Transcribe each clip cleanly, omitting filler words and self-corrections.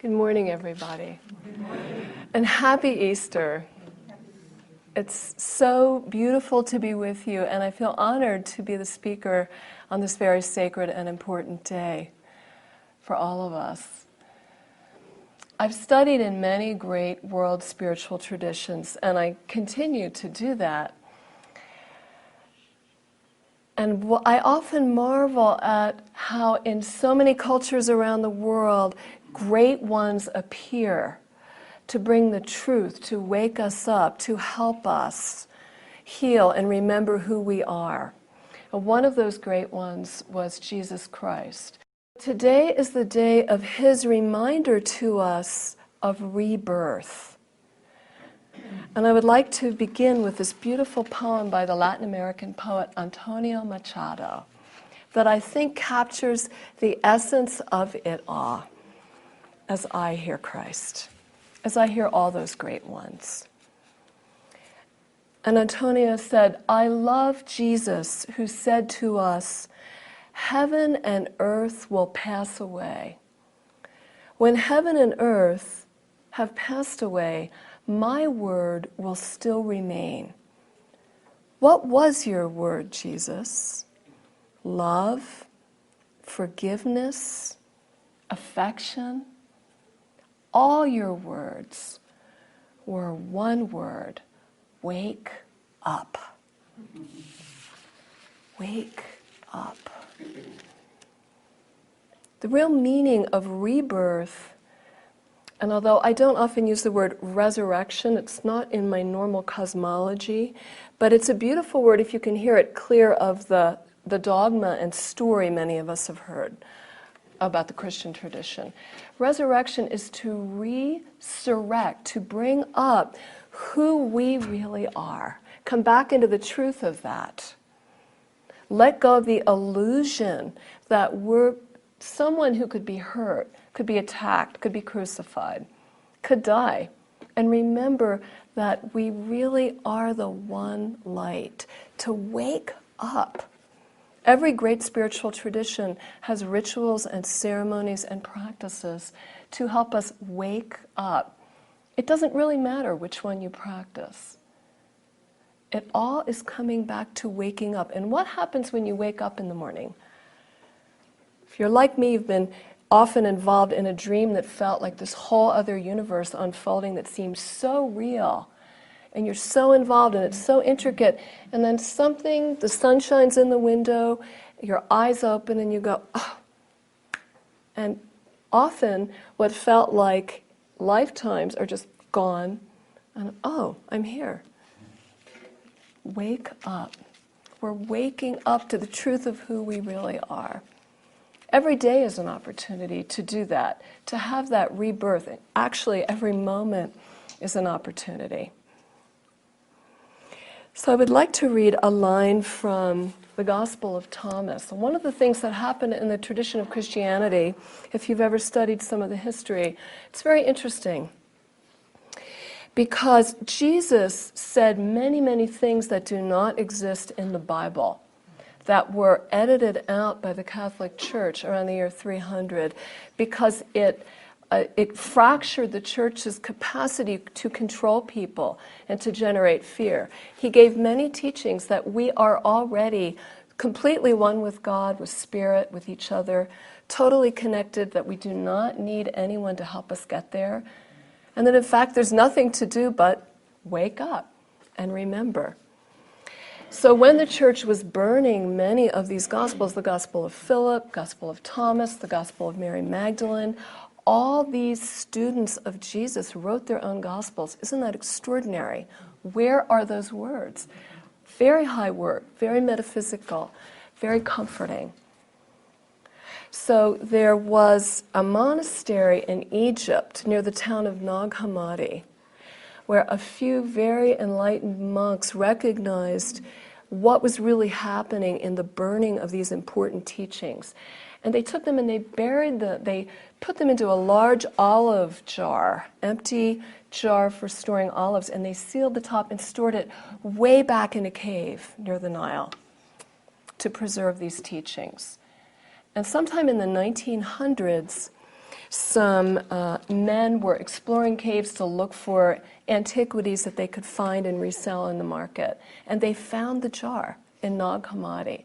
Good morning, everybody. Good morning. And happy Easter. It's so beautiful to be with you, and I feel honored to be the speaker on this very sacred and important day for all of us. I've studied in many great world spiritual traditions, and I continue to do that. And I often marvel at how in so many cultures around the world, great ones appear to bring the truth, to wake us up, to help us heal and remember who we are. And one of those great ones was Jesus Christ. Today is the day of his reminder to us of rebirth. And I would like to begin with this beautiful poem by the Latin American poet Antonio Machado that I think captures the essence of it all as I hear Christ, as I hear all those great ones. And Antonio said, "I love Jesus who said to us, 'Heaven and earth will pass away. When heaven and earth have passed away, my word will still remain.' What was your word, Jesus? Love, forgiveness, affection? All your words were one word: wake up. Wake up." The real meaning of rebirth, and although I don't often use the word resurrection, it's not in my normal cosmology, but it's a beautiful word if you can hear it clear of the dogma and story many of us have heard about the Christian tradition. Resurrection is to resurrect, to bring up who we really are. Come back into the truth of that. Let go of the illusion that we're someone who could be hurt, could be attacked, could be crucified, could die. And remember that we really are the one light. To wake up. Every great spiritual tradition has rituals and ceremonies and practices to help us wake up. It doesn't really matter which one you practice. It all is coming back to waking up. And what happens when you wake up in the morning? If you're like me, you've been often involved in a dream that felt like this whole other universe unfolding that seems so real. And you're so involved and it's so intricate. And then the sun shines in the window, your eyes open and you go, oh. And often what felt like lifetimes are just gone. And oh, I'm here. Wake up. We're waking up to the truth of who we really are. Every day is an opportunity to do that, to have that rebirth. And actually, every moment is an opportunity. So I would like to read a line from the Gospel of Thomas. One of the things that happened in the tradition of Christianity, if you've ever studied some of the history, it's very interesting. Because Jesus said many, many things that do not exist in the Bible, that were edited out by the Catholic Church around the year 300, because it fractured the church's capacity to control people and to generate fear. He gave many teachings that we are already completely one with God, with Spirit, with each other, totally connected, that we do not need anyone to help us get there. And that in fact there's nothing to do but wake up and remember. So when the church was burning many of these Gospels, the Gospel of Philip, Gospel of Thomas, the Gospel of Mary Magdalene, all these students of Jesus wrote their own Gospels. Isn't that extraordinary? Where are those words? Very high work, very metaphysical, very comforting. So there was a monastery in Egypt near the town of Nag Hammadi where a few very enlightened monks recognized what was really happening in the burning of these important teachings. And they took them and they put them into a large olive jar, empty jar for storing olives, and they sealed the top and stored it way back in a cave near the Nile to preserve these teachings. And sometime in the 1900s, some men were exploring caves to look for antiquities that they could find and resell in the market. And they found the jar in Nag Hammadi.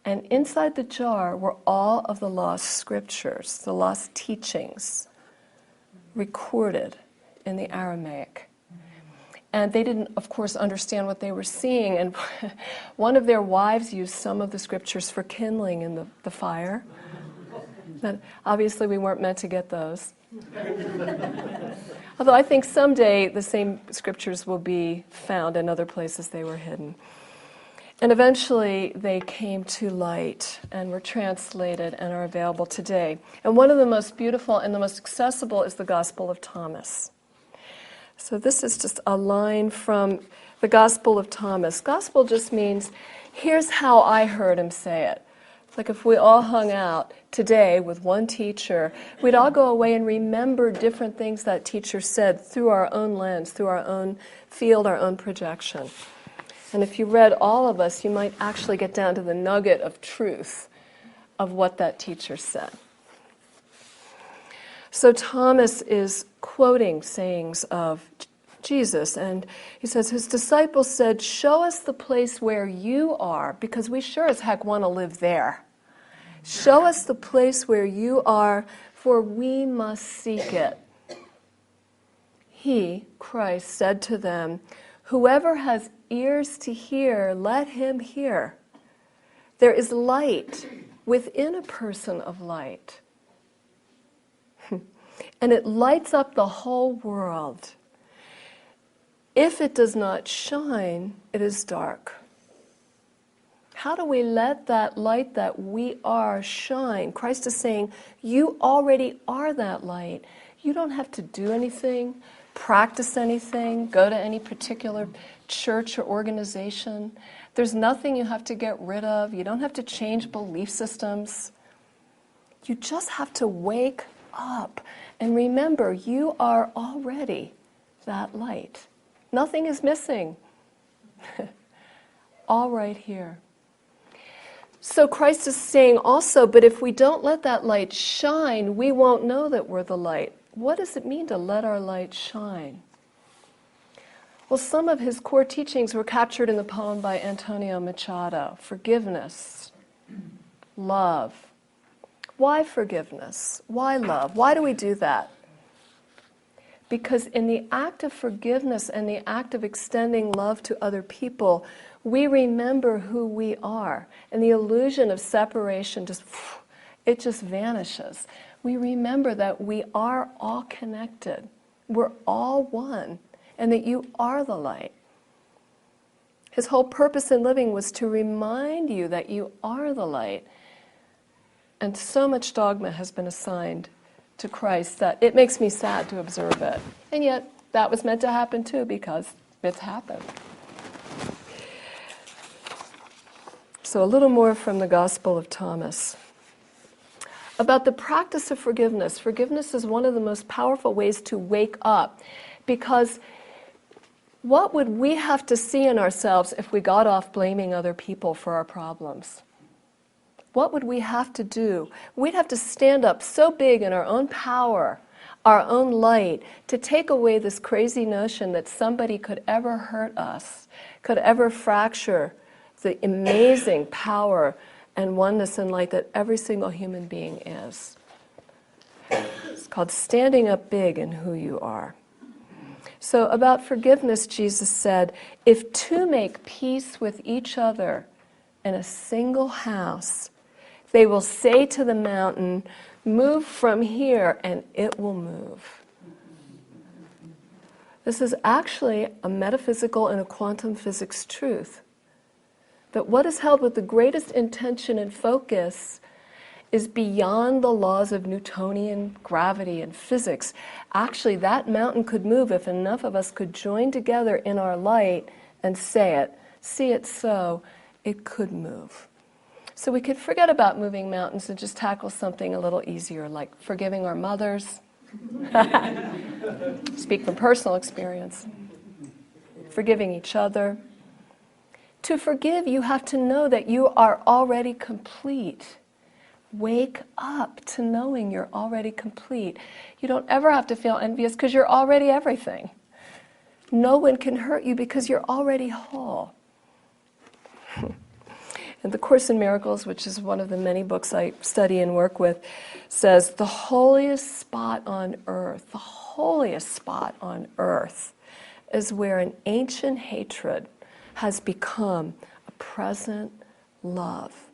And inside the jar were all of the lost scriptures, the lost teachings, recorded in the Aramaic. And they didn't, of course, understand what they were seeing. And one of their wives used some of the scriptures for kindling in the fire. But obviously, we weren't meant to get those. Although I think someday the same scriptures will be found in other places they were hidden. And eventually, they came to light and were translated and are available today. And one of the most beautiful and the most accessible is the Gospel of Thomas. So this is just a line from the Gospel of Thomas. Gospel just means, here's how I heard him say it. It's like if we all hung out today with one teacher, we'd all go away and remember different things that teacher said through our own lens, through our own field, our own projection. And if you read all of us, you might actually get down to the nugget of truth of what that teacher said. So Thomas is quoting sayings of Jesus, and he says, his disciples said, show us the place where you are, because we sure as heck want to live there. Show us the place where you are, for we must seek it. He, Christ, said to them, whoever has ears to hear, let him hear. There is light within a person of light. And it lights up the whole world. If it does not shine, it is dark. How do we let that light that we are shine? Christ is saying, you already are that light. You don't have to do anything, practice anything, go to any particular church or organization. There's nothing you have to get rid of. You don't have to change belief systems. You just have to wake up and remember you are already that light. Nothing is missing. All right here. So Christ is saying also, but if we don't let that light shine, we won't know that we're the light. What does it mean to let our light shine? Well, some of his core teachings were captured in the poem by Antonio Machado. Forgiveness, love. Why forgiveness? Why love? Why do we do that? Because in the act of forgiveness and the act of extending love to other people, we remember who we are. And the illusion of separation just vanishes. We remember that we are all connected. We're all one. And that you are the light. His whole purpose in living was to remind you that you are the light. And so much dogma has been assigned to Christ that it makes me sad to observe it. And yet, that was meant to happen too, because it's happened. So a little more from the Gospel of Thomas. About the practice of forgiveness. Forgiveness is one of the most powerful ways to wake up, because what would we have to see in ourselves if we got off blaming other people for our problems? What would we have to do? We'd have to stand up so big in our own power, our own light, to take away this crazy notion that somebody could ever hurt us, could ever fracture the amazing power and oneness and light that every single human being is. It's called standing up big in who you are. So about forgiveness, Jesus said, if two make peace with each other in a single house, they will say to the mountain, move from here, and it will move. This is actually a metaphysical and a quantum physics truth. That what is held with the greatest intention and focus is beyond the laws of Newtonian gravity and physics. Actually, that mountain could move if enough of us could join together in our light and say it, see it so, it could move. So we could forget about moving mountains and just tackle something a little easier, like forgiving our mothers. Speak from personal experience. Forgiving each other. To forgive, you have to know that you are already complete. Wake up to knowing you're already complete. You don't ever have to feel envious because you're already everything. No one can hurt you because you're already whole. And the Course in Miracles, which is one of the many books I study and work with, says the holiest spot on earth, the holiest spot on earth is where an ancient hatred has become a present love.